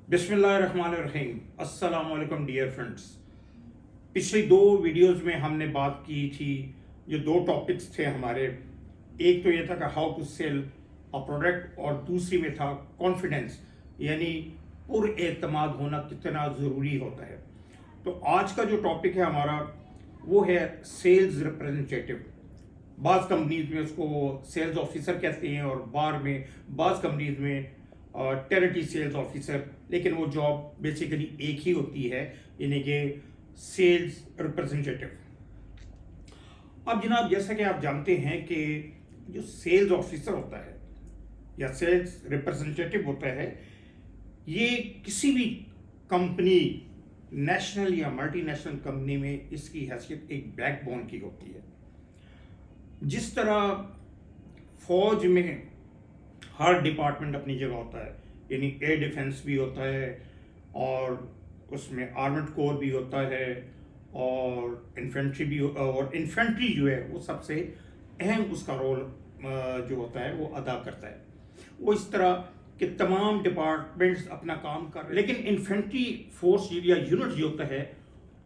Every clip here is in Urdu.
بسم اللہ الرحمن الرحیم۔ السلام علیکم ڈیئر فرینڈس۔ پچھلی دو ویڈیوز میں ہم نے بات کی تھی، جو دو ٹاپکس تھے ہمارے، ایک تو یہ تھا کہ how to sell a product, اور دوسری میں تھا کانفیڈنس، یعنی پر اعتماد ہونا کتنا ضروری ہوتا ہے۔ تو آج کا جو ٹاپک ہے ہمارا وہ ہے سیلز ریپرزنٹیٹیو۔ بعض کمپنیز میں اس کو سیلز آفیسر کہتے ہیں، اور بعض کمپنیز میں ٹیریٹری سیلز آفیسر، لیکن وہ جاب بیسیکلی ایک ہی ہوتی ہے، یعنی کہ سیلز ریپرزنٹیٹیو۔ اب جناب، جیسا کہ آپ جانتے ہیں کہ جو سیلز آفیسر ہوتا ہے یا سیلز ریپرزنٹیٹیو ہوتا ہے، یہ کسی بھی کمپنی، نیشنل یا ملٹی نیشنل کمپنی میں اس کی حیثیت ایک بیک بون کی ہوتی ہے۔ جس طرح فوج میں ہر ڈپارٹمنٹ اپنی جگہ ہوتا ہے، یعنی ایئر ڈیفنس بھی ہوتا ہے، اور اس میں آرمڈ کور بھی ہوتا ہے، اور انفینٹری بھی، اور انفینٹری جو ہے وہ سب سے اہم اس کا رول جو ہوتا ہے وہ ادا کرتا ہے۔ وہ اس طرح کہ تمام ڈپارٹمنٹس اپنا کام کر رہے ہیں، لیکن انفینٹری فورس یا یونٹ جو ہوتا ہے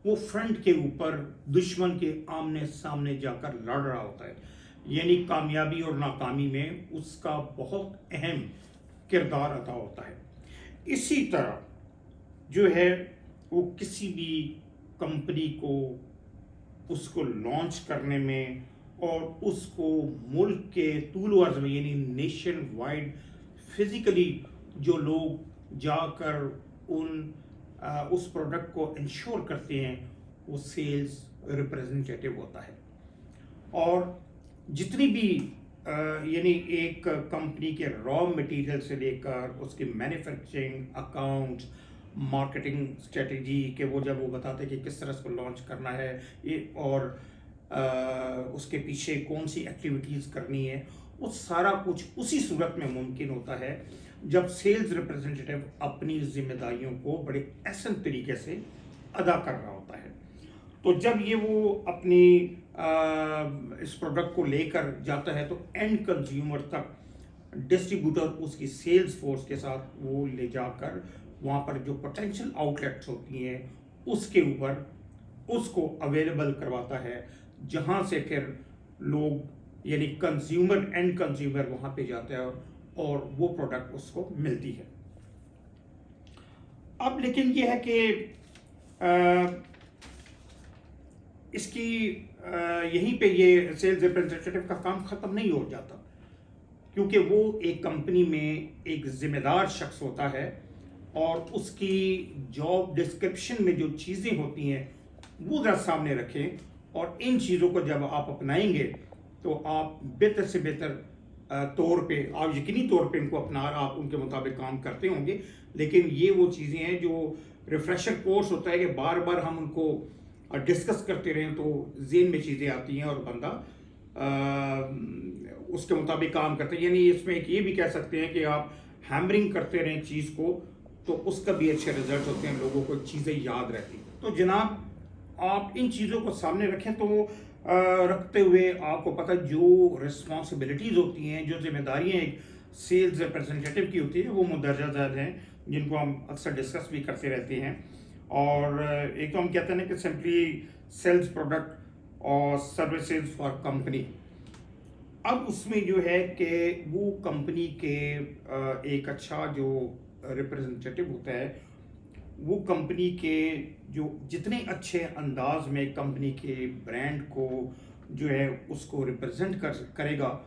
وہ فرنٹ کے اوپر دشمن کے آمنے سامنے جا کر لڑ رہا ہوتا ہے، یعنی کامیابی اور ناکامی میں اس کا بہت اہم کردار ادا ہوتا ہے۔ اسی طرح جو ہے وہ کسی بھی کمپنی کو اس کو لانچ کرنے میں اور اس کو ملک کے طول و عرض میں، یعنی نیشن وائڈ فزیکلی جو لوگ جا کر اس پروڈکٹ کو انشور کرتے ہیں، وہ سیلز ریپرزنٹیٹیو ہوتا ہے۔ اور جتنی بھی یعنی ایک کمپنی کے را مٹیریل سے لے کر اس کی مینوفیکچرنگ، اکاؤنٹ، مارکیٹنگ اسٹریٹجی، کہ وہ جب وہ بتاتے کہ کس طرح اس کو لانچ کرنا ہے، اور اس کے پیچھے کون سی ایکٹیویٹیز کرنی ہے، وہ سارا کچھ اسی صورت میں ممکن ہوتا ہے جب سیلز ریپرزنٹیٹیو اپنی ذمہ داریوں کو بڑے احسن طریقے سے ادا کر رہا ہوتا ہے۔ تو جب یہ وہ اپنی اس پروڈکٹ کو لے کر جاتا ہے تو اینڈ کنزیومر تک ڈسٹریبیوٹر اس کی سیلز فورس کے ساتھ وہ لے جا کر وہاں پر جو پوٹینشیل آؤٹ لیٹس ہوتی ہیں اس کے اوپر اس کو اویلیبل کرواتا ہے، جہاں سے پھر لوگ یعنی کنزیومر، اینڈ کنزیومر وہاں پہ جاتا ہے اور وہ پروڈکٹ اس کو ملتی ہے۔ اب لیکن یہ ہے کہ اس کی یہیں پہ یہ سیلز ریپرزنٹیٹیو کا کام ختم نہیں ہو جاتا، کیونکہ وہ ایک کمپنی میں ایک ذمہ دار شخص ہوتا ہے، اور اس کی جاب ڈسکرپشن میں جو چیزیں ہوتی ہیں وہ ذرا سامنے رکھیں، اور ان چیزوں کو جب آپ اپنائیں گے تو آپ بہتر سے بہتر طور پہ، آپ یقینی طور پہ ان کو اپنا آپ ان کے مطابق کام کرتے ہوں گے، لیکن یہ وہ چیزیں ہیں جو ریفریشر کورس ہوتا ہے کہ بار بار ہم ان کو ڈسکس کرتے رہیں تو ذہن میں چیزیں آتی ہیں اور بندہ اس کے مطابق کام کرتے ہیں۔ یعنی اس میں ایک یہ بھی کہہ سکتے ہیں کہ آپ ہیمرنگ کرتے رہیں چیز کو تو اس کا بھی اچھے رزلٹ ہوتے ہیں، لوگوں کو چیزیں یاد رہتی ہیں۔ تو جناب، آپ ان چیزوں کو سامنے رکھیں تو رکھتے ہوئے آپ کو پتہ جو رسپانسبلٹیز ہوتی ہیں، جو ذمہ داریاں ایک سیلز ریپرزنٹیٹیو کی ہوتی ہیں، وہ مندرجہ ذیل ہیں، جن کو ہم اکثر ڈسکس بھی کرتے رہتے ہیں۔ اور ایک تو ہم کہتے ہیں کہ سمپلی سیلز پروڈکٹ اور سروسز فار کمپنی۔ اب اس میں جو ہے کہ وہ کمپنی کے ایک اچھا جو ریپرزنٹیٹیو ہوتا ہے، وہ کمپنی کے جو جتنے اچھے انداز میں کمپنی کے برانڈ کو جو ہے اس کو ریپرزنٹ کرے گا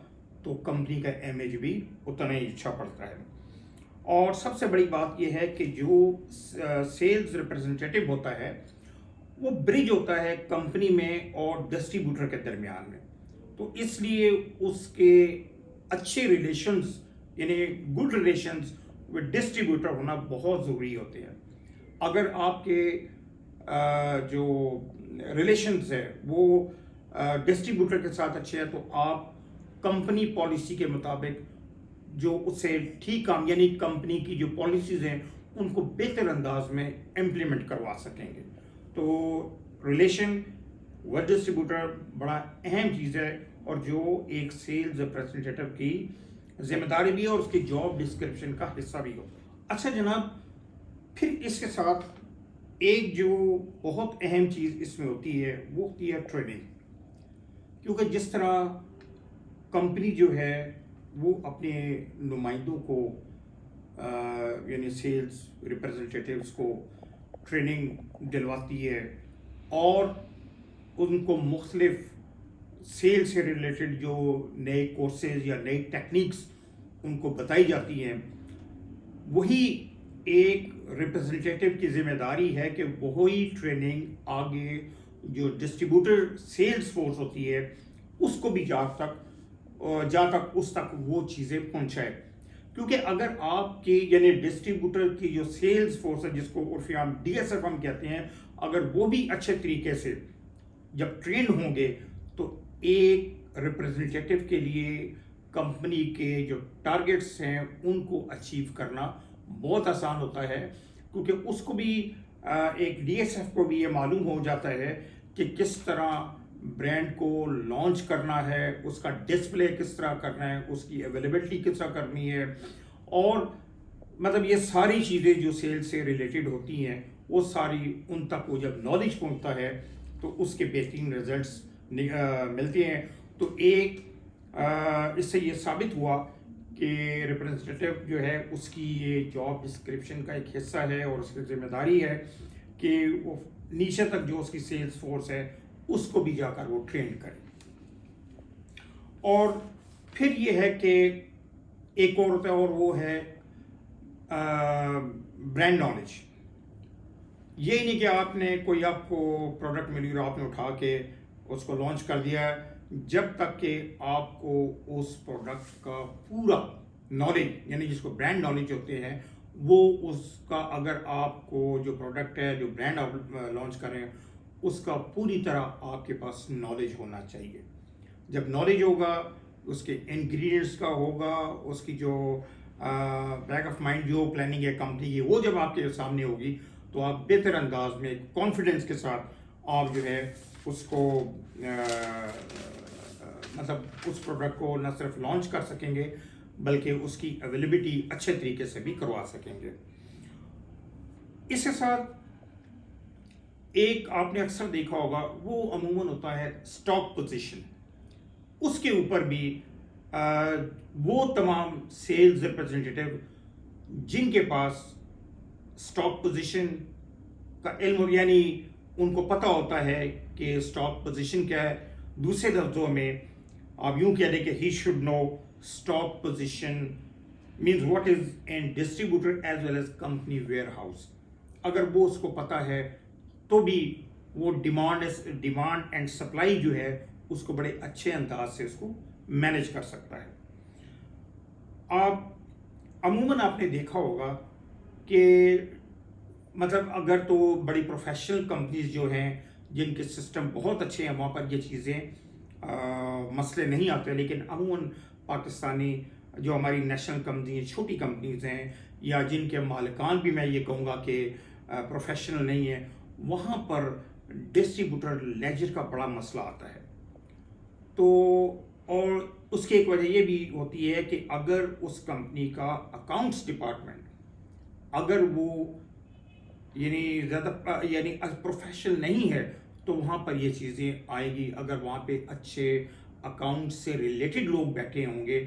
تو کمپنی کا امیج بھی اتنا ہی اچھا پڑتا ہے۔ اور سب سے بڑی بات یہ ہے کہ جو سیلز ریپرزنٹیٹیو ہوتا ہے وہ برج ہوتا ہے کمپنی میں اور ڈسٹریبیوٹر کے درمیان میں، تو اس لیے اس کے اچھے ریلیشنز، یعنی گڈ ریلیشنز ود ڈسٹریبیوٹر ہونا بہت ضروری ہوتے ہیں۔ اگر آپ کے جو ریلیشنز ہیں وہ ڈسٹریبیوٹر کے ساتھ اچھے ہیں تو آپ کمپنی پالیسی کے مطابق جو اس سے ٹھیک کام، یعنی کمپنی کی جو پالیسیز ہیں ان کو بہتر انداز میں امپلیمنٹ کروا سکیں گے۔ تو ریلیشن ود ڈسٹریبیوٹر بڑا اہم چیز ہے، اور جو ایک سیلز ریپرزنٹیٹیو کی ذمہ داری بھی ہے اور اس کی جاب ڈسکرپشن کا حصہ بھی ہو۔ اچھا جناب، پھر اس کے ساتھ ایک جو بہت اہم چیز اس میں ہوتی ہے وہ ہوتی ہے ٹریننگ، کیونکہ جس طرح کمپنی جو ہے وہ اپنے نمائندوں کو یعنی سیلز ریپرزنٹیٹیوز کو ٹریننگ دلواتی ہے اور ان کو مختلف سیل سے ریلیٹڈ جو نئے کورسز یا نئی ٹیکنیکس ان کو بتائی جاتی ہیں، وہی ایک ریپرزنٹیٹیو کی ذمہ داری ہے کہ وہی ٹریننگ آگے جو ڈسٹریبیوٹر سیلز فورس ہوتی ہے اس کو بھی جہاں تک اس تک وہ چیزیں پہنچائے. کیونکہ اگر آپ کی یعنی ڈسٹریبیوٹر کی جو سیلز فورس ہے جس کو عرفی عام DSF ہم کہتے ہیں، اگر وہ بھی اچھے طریقے سے جب ٹرینڈ ہوں گے تو ایک ریپرزنٹیٹیو کے لیے کمپنی کے جو ٹارگٹس ہیں ان کو اچیو کرنا بہت آسان ہوتا ہے، کیونکہ اس کو بھی ایک DSF کو بھی یہ معلوم ہو جاتا ہے کہ کس طرح برانڈ کو لانچ کرنا ہے، اس کا ڈسپلے کس طرح کرنا ہے، اس کی اویلیبلٹی کس طرح کرنی ہے، اور مطلب یہ ساری چیزیں جو سیل سے ریلیٹڈ ہوتی ہیں وہ ساری ان تک وہ جب نالج پہنچتا ہے تو اس کے بہترین ریزلٹس ملتے ہیں. تو ایک اس سے یہ ثابت ہوا کہ ریپرزنٹیٹیو جو ہے اس کی یہ جاب ڈسکرپشن کا ایک حصہ ہے اور اس کی ذمہ داری ہے کہ وہ نیچے تک جو اس کی سیلز فورس ہے اس کو بھی جا کر وہ ٹرین کرے. اور پھر یہ ہے کہ ایک اور ہوتا ہے اور وہ ہے برانڈ نالج. یہ نہیں کہ آپ نے کوئی آپ کو پروڈکٹ ملی اور آپ نے اٹھا کے اس کو لانچ کر دیا، جب تک کہ آپ کو اس پروڈکٹ کا پورا نالج یعنی جس کو برانڈ نالج ہوتے ہیں وہ اس کا اگر آپ کو جو پروڈکٹ ہے جو برانڈ آپ لانچ کریں اس کا پوری طرح آپ کے پاس نالج ہونا چاہیے. جب نالج ہوگا اس کے انگریڈینٹس کا ہوگا، اس کی جو بیک آف مائنڈ جو پلاننگ ہے کمپنی کی وہ جب آپ کے سامنے ہوگی تو آپ بہتر انداز میں کانفیڈنس کے ساتھ آپ جو ہے اس کو مطلب اس پروڈکٹ کو نہ صرف لانچ کر سکیں گے بلکہ اس کی اویلیبلٹی اچھے طریقے سے بھی کروا سکیں گے. اس کے ساتھ ایک آپ نے اکثر دیکھا ہوگا وہ عموماً ہوتا ہے اسٹاک پوزیشن. اس کے اوپر بھی وہ تمام سیلز ریپرزنٹیٹیو جن کے پاس اسٹاک پوزیشن کا علم یعنی ان کو پتہ ہوتا ہے کہ اسٹاک پوزیشن کیا ہے، دوسرے لفظوں میں آپ یوں کہہ دیں کہ he should know stock position means what is in distributor as well as company warehouse. اگر وہ اس کو پتہ ہے تو بھی وہ ڈیمانڈ اینڈ سپلائی جو ہے اس کو بڑے اچھے انداز سے اس کو مینیج کر سکتا ہے. عموماً آپ نے دیکھا ہوگا کہ مطلب اگر تو بڑی پروفیشنل کمپنیز جو ہیں جن کے سسٹم بہت اچھے ہیں وہاں پر یہ چیزیں مسئلے نہیں آتے، لیکن عموماً پاکستانی جو ہماری نیشنل کمپنی چھوٹی کمپنیز ہیں یا جن کے مالکان بھی میں یہ کہوں گا کہ پروفیشنل نہیں ہیں، وہاں پر ڈسٹریبیوٹر لیجر کا بڑا مسئلہ آتا ہے. تو اور اس کی ایک وجہ یہ بھی ہوتی ہے کہ اگر اس کمپنی کا اکاؤنٹس ڈپارٹمنٹ اگر وہ یعنی پروفیشنل نہیں ہے تو وہاں پر یہ چیزیں آئیں گی. اگر وہاں پہ اچھے اکاؤنٹ سے ریلیٹڈ لوگ بیٹھے ہوں گے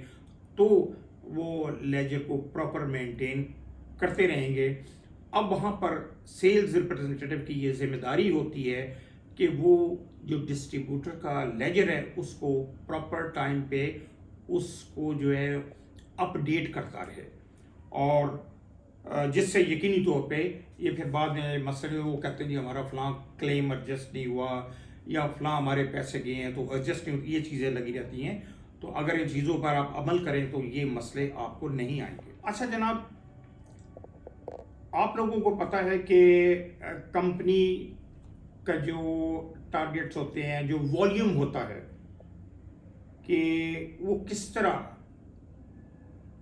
تو وہ لیجر کو پراپر مینٹین کرتے رہیں گے. اب وہاں پر سیلز ریپرزنٹیٹیو کی یہ ذمہ داری ہوتی ہے کہ وہ جو ڈسٹریبیوٹر کا لیجر ہے اس کو پراپر ٹائم پہ اس کو جو ہے اپ ڈیٹ کرتا رہے، اور جس سے یقینی طور پہ یہ پھر بعد میں مسئلے وہ کہتے ہیں جی ہمارا فلاں کلیم ایڈجسٹ نہیں ہوا یا فلاں ہمارے پیسے گئے ہیں تو ایڈجسٹ نہیں، یہ چیزیں لگی رہتی ہیں. تو اگر ان چیزوں پر آپ عمل کریں تو یہ مسئلے آپ کو نہیں آئیں گے. اچھا جناب، آپ لوگوں کو پتہ ہے کہ کمپنی کا جو ٹارگیٹس ہوتے ہیں، جو والیوم ہوتا ہے کہ وہ کس طرح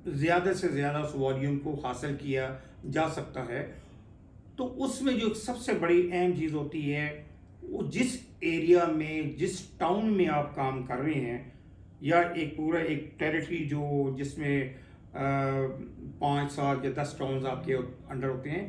زیادہ سے زیادہ اس والیوم کو حاصل کیا جا سکتا ہے. تو اس میں جو سب سے بڑی اہم چیز ہوتی ہے وہ جس ایریا میں جس ٹاؤن میں آپ کام کر رہے ہیں یا ایک پورا ایک ٹیریٹری جس میں 5 7 یا 10 ٹاؤنز آپ کے انڈر ہوتے ہیں،